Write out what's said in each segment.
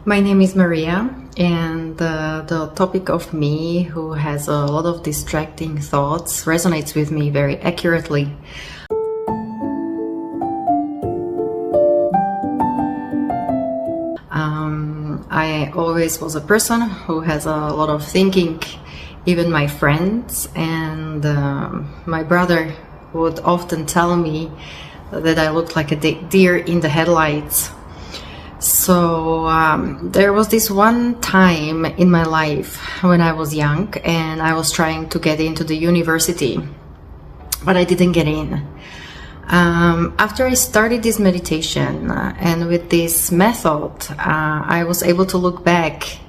My name is Maria, and the topic of me who has a lot of distracting thoughts resonates with me very accurately. I always was a person who has a lot of thinking. Even my friends and my brother would often tell me that I looked like a deer in the headlights. So there was this one time in my life when I was young and I was trying to get into the university, but I didn't get in. After I started this meditation and with this method, I was able to look back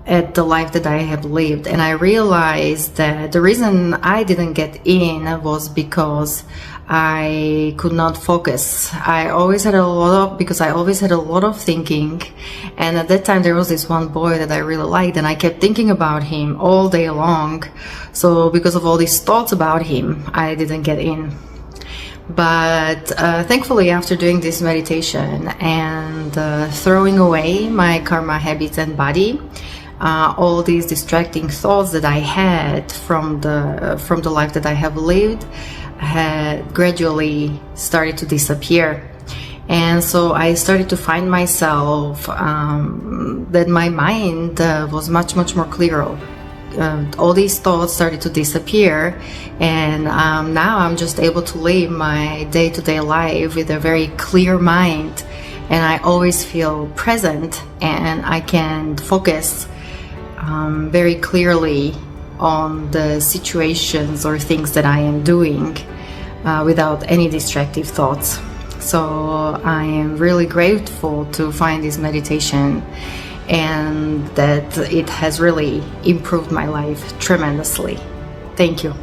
at the life that I have lived, and I realized that the reason I didn't get in was because I could not focus. I always had a lot of thinking, and at that time there was this one boy that I really liked, and I kept thinking about him all day long. So because of all these thoughts about him, I didn't get in. But thankfully, after doing this meditation and throwing away my karma habits and body, all these distracting thoughts that I had from the life that I have lived had gradually started to disappear. And so I started to find myself that my mind was much more clearer. All these thoughts started to disappear, and now I'm just able to live my day-to-day life with a very clear mind, and I always feel present, and I can focus very clearly on the situations or things that I am doing without any distractive thoughts. So I am really grateful to find this meditation, and that it has really improved my life tremendously. Thank you.